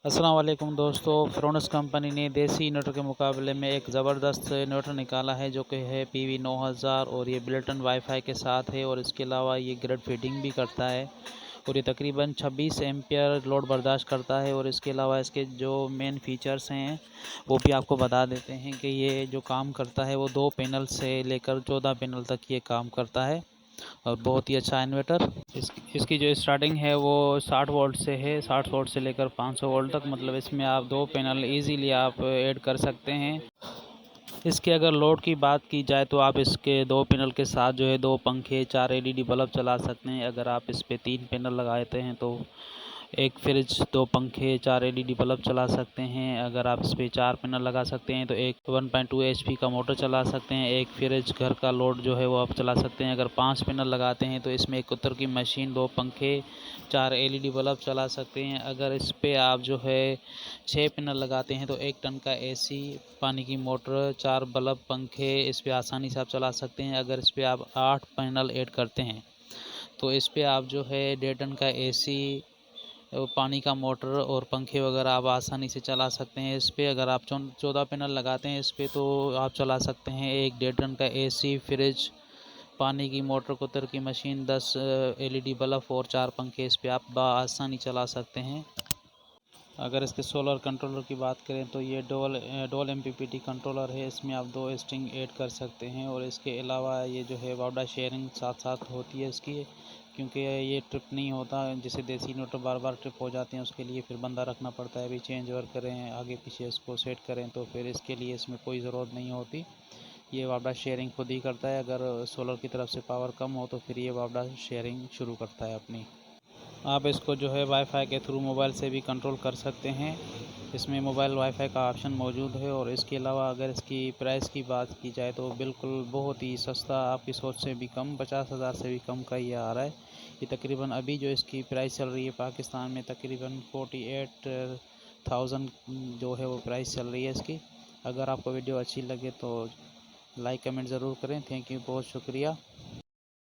अस्सलाम वालेकुम दोस्तों, फ्रोनस कंपनी ने देसी इन्वर्टर के मुकाबले में एक ज़बरदस्त इन्वर्टर निकाला है जो कि है PV 9000 और ये बिल्ट-इन वाईफाई के साथ है और इसके अलावा ये ग्रिड फीडिंग भी करता है और ये तकरीबन 26 एम्पियर लोड बर्दाश्त करता है। और इसके अलावा इसके जो मेन फीचर्स हैं वो भी आपको बता देते हैं कि ये जो काम करता है वो 2 पैनल से लेकर 14 पैनल तक ये काम करता है और बहुत ही अच्छा इन्वर्टर। इसकी जो स्टार्टिंग है वो 60 वोल्ट से है, 60 वोल्ट से लेकर 500 वोल्ट तक। मतलब इसमें आप 2 पैनल इजीली आप ऐड कर सकते हैं। इसके अगर लोड की बात की जाए तो आप इसके 2 पैनल के साथ जो है 2 पंखे, 4 LED बल्ब चला सकते हैं। अगर आप इस पे 3 पैनल लगाते हैं तो एक फ्रिज, 2 पंखे, 4 LED बल्ब चला सकते हैं। अगर आप इस पे 4 पैनल लगा सकते हैं तो एक 1.2 HP का मोटर चला सकते हैं। एक फ्रिज घर का लोड जो है वो आप चला सकते हैं। अगर 5 पैनल लगाते हैं तो इसमें एक कुतर की मशीन, 2 पंखे, 4 LED बल्ब चला सकते हैं। अगर इस पे आप जो है 6 पैनल लगाते हैं तो 1 टन का AC, पानी की मोटर, 4 बल्ब, पंखे इस पे आसानी से आप चला सकते हैं। अगर इस पे आप 8 पैनल ऐड करते हैं तो इस पे आप जो है 1.5 टन का AC, पानी का मोटर और पंखे वगैरह आप आसानी से चला सकते हैं। इस पे अगर आप 14 पैनल लगाते हैं इस पे तो आप चला सकते हैं एक 1.5 टन का AC, फ्रिज, पानी की मोटर, कुतर की मशीन, 10 LED बल्ब और 4 पंखे इस पे आप आसानी चला सकते हैं। अगर इसके सोलर कंट्रोलर की बात करें तो ये डोल MPPT कंट्रोलर है। इसमें आप 2 स्ट्रिंग ऐड कर सकते हैं और इसके अलावा ये जो है वाडा शेयरिंग साथ साथ होती है इसकी, क्योंकि ये ट्रिप नहीं होता। जैसे देसी इन्वर्टर बार बार ट्रिप हो जाते हैं उसके लिए फिर बंदा रखना पड़ता है, अभी चेंज ओवर करें, आगे पीछे इसको सेट करें, तो फिर इसके लिए इसमें कोई ज़रूरत नहीं होती। ये वाडा शेयरिंग खुद ही करता है। अगर सोलर की तरफ से पावर कम हो तो फिर ये वाडा शेयरिंग शुरू करता है अपनी। आप इसको जो है वाईफाई के थ्रू मोबाइल से भी कंट्रोल कर सकते हैं। इसमें मोबाइल वाईफाई का ऑप्शन मौजूद है। और इसके अलावा अगर इसकी प्राइस की बात की जाए तो बिल्कुल बहुत ही सस्ता, आपकी सोच से भी कम, 50,000 से भी कम का ये आ रहा है। ये तकरीबन अभी जो इसकी प्राइस चल रही है पाकिस्तान में तकरीबन 48,000 जो है वो प्राइस चल रही है इसकी। अगर आपको वीडियो अच्छी लगे तो लाइक कमेंट ज़रूर करें। थैंक यू, बहुत शुक्रिया।